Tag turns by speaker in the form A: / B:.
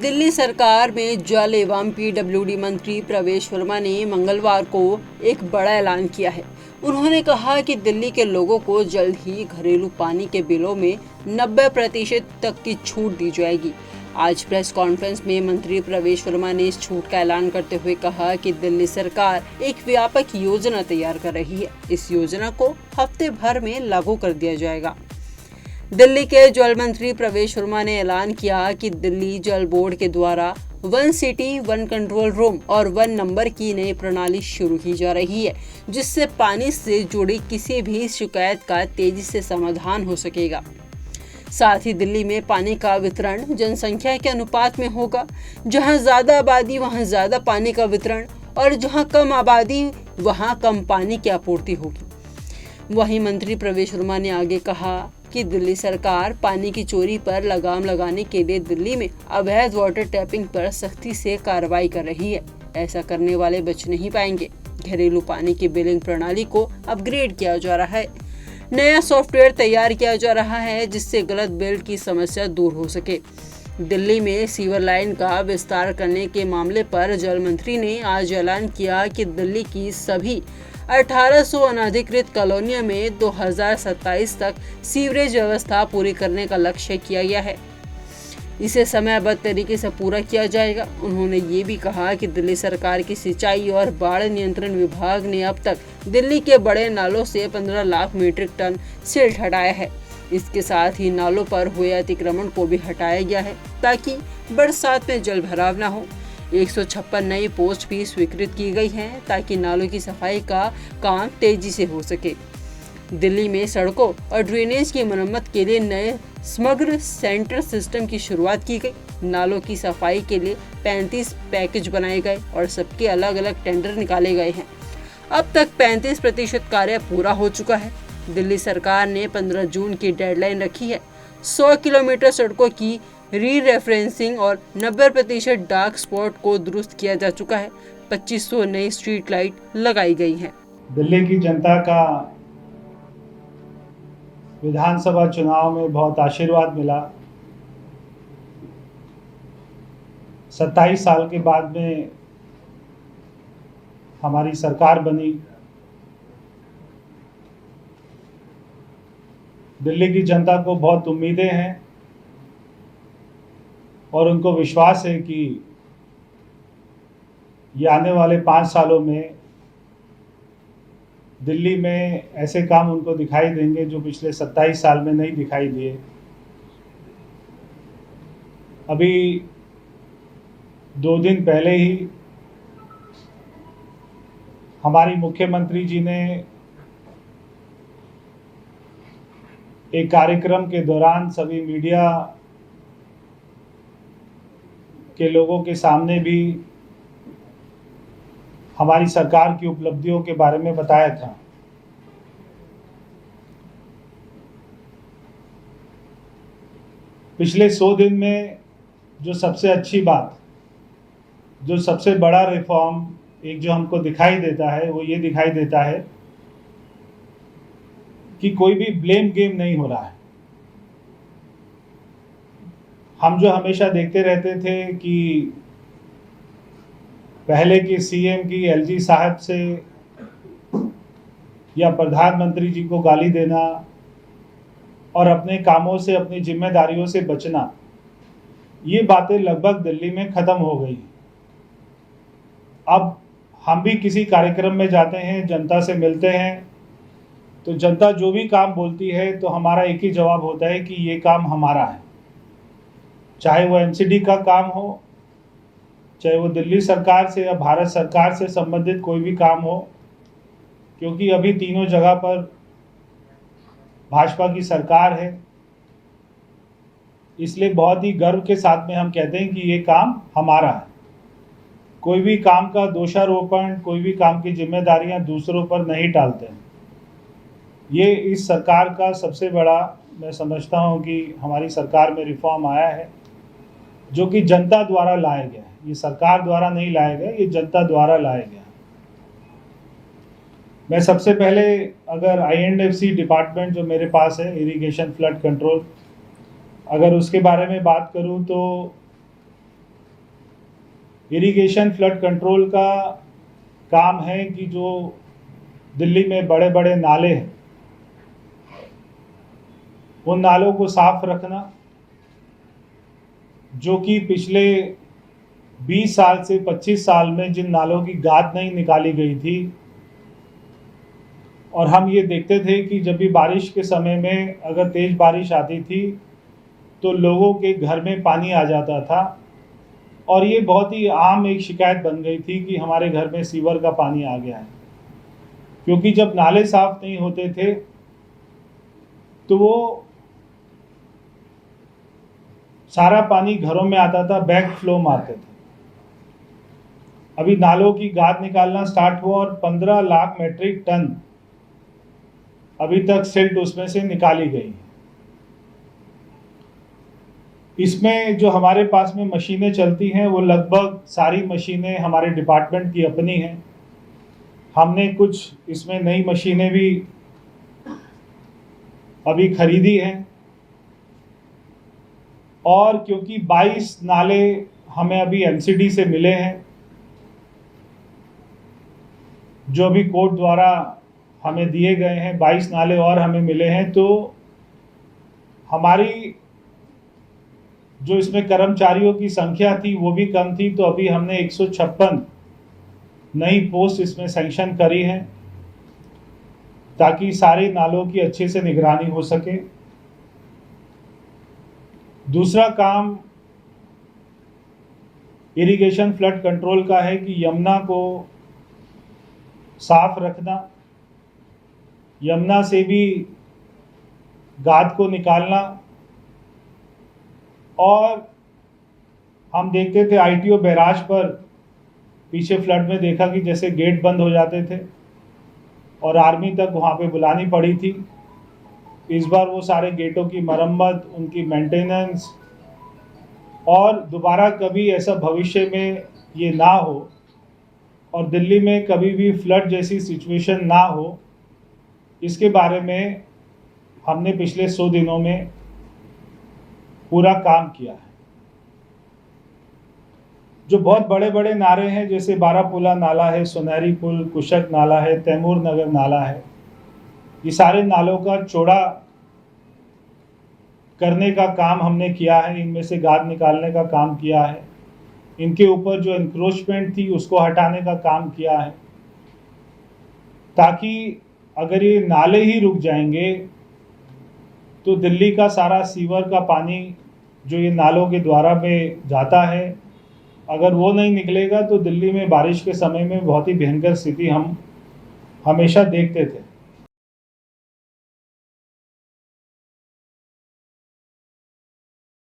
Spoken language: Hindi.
A: दिल्ली सरकार में जल एवं पीडब्ल्यूडी मंत्री प्रवेश वर्मा ने मंगलवार को एक बड़ा ऐलान किया है। उन्होंने कहा कि दिल्ली के लोगों को जल्द ही घरेलू पानी के बिलों में 90% तक की छूट दी जाएगी। आज प्रेस कॉन्फ्रेंस में मंत्री प्रवेश वर्मा ने इस छूट का ऐलान करते हुए कहा कि दिल्ली सरकार एक व्यापक योजना तैयार कर रही है। इस योजना को हफ्ते भर में लागू कर दिया जाएगा। दिल्ली के जल मंत्री प्रवेश वर्मा ने ऐलान किया कि दिल्ली जल बोर्ड के द्वारा 1 सिटी 1 कंट्रोल रूम और 1 नंबर की नई प्रणाली शुरू की जा रही है, जिससे पानी से जुड़ी किसी भी शिकायत का तेजी से समाधान हो सकेगा। साथ ही दिल्ली में पानी का वितरण जनसंख्या के अनुपात में होगा। जहां ज्यादा आबादी वहां ज्यादा पानी का वितरण और जहां कम आबादी वहां कम पानी की आपूर्ति होगी। वहीं मंत्री प्रवेश वर्मा ने आगे कहा कि दिल्ली सरकार पानी की चोरी पर लगाम लगाने के लिए दिल्ली में अवैध वाटर टैपिंग पर सख्ती से कार्रवाई कर रही है। ऐसा करने वाले बच नहीं पाएंगे। घरेलू पानी की बिलिंग प्रणाली को अपग्रेड किया जा रहा है। नया सॉफ्टवेयर तैयार किया जा रहा है जिससे गलत बिल की समस्या दूर हो सके। दिल्ली में सीवर लाइन का विस्तार करने के मामले पर जल मंत्री ने आज ऐलान किया कि दिल्ली की सभी 1800 अनधिकृत कॉलोनियों में 2027 तक सीवरेज व्यवस्था पूरी करने का लक्ष्य किया गया है। इसे समयबद्ध तरीके से पूरा किया जाएगा। उन्होंने ये भी कहा कि दिल्ली सरकार की सिंचाई और बाढ़ नियंत्रण विभाग ने अब तक दिल्ली के बड़े नालों से 15 लाख मीट्रिक टन सिल्ट हटाया है। इसके साथ ही नालों पर हुए अतिक्रमण को भी हटाया गया है ताकि बरसात में जल भराव न हो। 156 नई पोस्ट भी स्वीकृत की गई हैं ताकि नालों की सफाई का काम तेजी से हो सके। दिल्ली में सड़कों और ड्रेनेज की मरम्मत के लिए नए समग्र सेंटर सिस्टम की शुरुआत की गई। नालों की सफाई के लिए 35 पैकेज बनाए गए और सबके अलग अलग टेंडर निकाले गए हैं। अब तक 35% कार्य पूरा हो चुका है। दिल्ली सरकार ने 15 जून की डेडलाइन रखी है। 100 किलोमीटर सड़कों की री रेफरेंसिंग और 90% डार्क स्पॉट को दुरुस्त किया जा चुका है। 2500 नई स्ट्रीट लाइट लगाई गई हैं।
B: दिल्ली की जनता का विधानसभा चुनाव में बहुत आशीर्वाद मिला। 27 साल के बाद में हमारी सरकार बनी। दिल्ली की जनता को बहुत उम्मीदें हैं और उनको विश्वास है कि ये आने वाले 5 सालों में दिल्ली में ऐसे काम उनको दिखाई देंगे जो पिछले 27 साल में नहीं दिखाई दिए। अभी 2 दिन पहले ही हमारी मुख्यमंत्री जी ने एक कार्यक्रम के दौरान सभी मीडिया के लोगों के सामने भी हमारी सरकार की उपलब्धियों के बारे में बताया था। पिछले 100 दिन में जो सबसे अच्छी बात, जो सबसे बड़ा रिफॉर्म एक जो हमको दिखाई देता है वो ये दिखाई देता है कि कोई भी ब्लेम गेम नहीं हो रहा है। हम जो हमेशा देखते रहते थे कि पहले के सीएम की एलजी साहब से या प्रधानमंत्री जी को गाली देना और अपने कामों से अपनी जिम्मेदारियों से बचना, ये बातें लगभग दिल्ली में खत्म हो गई। अब हम भी किसी कार्यक्रम में जाते हैं, जनता से मिलते हैं, तो जनता जो भी काम बोलती है तो हमारा एक ही जवाब होता है कि ये काम हमारा है। चाहे वो एनसीडी का काम हो, चाहे वो दिल्ली सरकार से या भारत सरकार से संबंधित कोई भी काम हो, क्योंकि अभी तीनों जगह पर भाजपा की सरकार है। इसलिए बहुत ही गर्व के साथ में हम कहते हैं कि ये काम हमारा है। कोई भी काम का दोषारोपण, कोई भी काम की जिम्मेदारियां दूसरों पर नहीं टालते हैं। ये इस सरकार का सबसे बड़ा, मैं समझता हूं कि हमारी सरकार में रिफॉर्म आया है जो कि जनता द्वारा लाया गया है। ये सरकार द्वारा नहीं लाया गया, ये जनता द्वारा लाया गया। मैं सबसे पहले अगर INDFC डिपार्टमेंट जो मेरे पास है, इरिगेशन फ्लड कंट्रोल, अगर उसके बारे में बात करूं तो इरिगेशन फ्लड कंट्रोल का काम है कि जो दिल्ली में बड़े बड़े नाले हैं उन नालों को साफ रखना, जो कि पिछले 20 साल से 25 साल में जिन नालों की गाद नहीं निकाली गई थी, और हम ये देखते थे कि जब भी बारिश के समय में अगर तेज बारिश आती थी तो लोगों के घर में पानी आ जाता था, और ये बहुत ही आम एक शिकायत बन गई थी कि हमारे घर में सीवर का पानी आ गया है। क्योंकि जब नाले साफ नहीं होते थे तो वो सारा पानी घरों में आता था, बैक फ्लो मारते थे। अभी नालों की गाद निकालना स्टार्ट हुआ और 15 लाख मेट्रिक टन अभी तक सिल्ट उसमें से निकाली गई। इसमें जो हमारे पास में मशीनें चलती हैं वो लगभग सारी मशीनें हमारे डिपार्टमेंट की अपनी हैं। हमने कुछ इसमें नई मशीनें भी अभी खरीदी हैं, और क्योंकि 22 नाले हमें अभी एमसीडी से मिले हैं, जो अभी कोर्ट द्वारा हमें दिए गए हैं, 22 नाले और हमें मिले हैं, तो हमारी जो इसमें कर्मचारियों की संख्या थी वो भी कम थी। तो अभी हमने 156 नई पोस्ट इसमें सैंक्शन करी है ताकि सारे नालों की अच्छे से निगरानी हो सके। दूसरा काम इरिगेशन फ्लड कंट्रोल का है कि यमुना को साफ रखना, यमुना से भी गाद को निकालना। और हम देखते थे आईटीओ बैराज पर पीछे फ्लड में देखा कि जैसे गेट बंद हो जाते थे और आर्मी तक वहाँ पे बुलानी पड़ी थी। इस बार वो सारे गेटों की मरम्मत, उनकी मेंटेनेंस, और दोबारा कभी ऐसा भविष्य में ये ना हो और दिल्ली में कभी भी फ्लड जैसी सिचुएशन ना हो, इसके बारे में हमने पिछले 100 दिनों में पूरा काम किया है। जो बहुत बड़े बड़े नाले हैं जैसे बारापुला नाला है, सुनहरी पुल, कुशक नाला है, तैमूर नगर नाला है, ये सारे नालों का चौड़ा करने का काम हमने किया है। इनमें से गाद निकालने का काम किया है, इनके ऊपर जो इंक्रोचमेंट थी उसको हटाने का काम किया है, ताकि अगर ये नाले ही रुक जाएंगे तो दिल्ली का सारा सीवर का पानी जो ये नालों के द्वारा में जाता है, अगर वो नहीं निकलेगा तो दिल्ली में बारिश के समय में बहुत ही भयंकर स्थिति हम हमेशा देखते थे।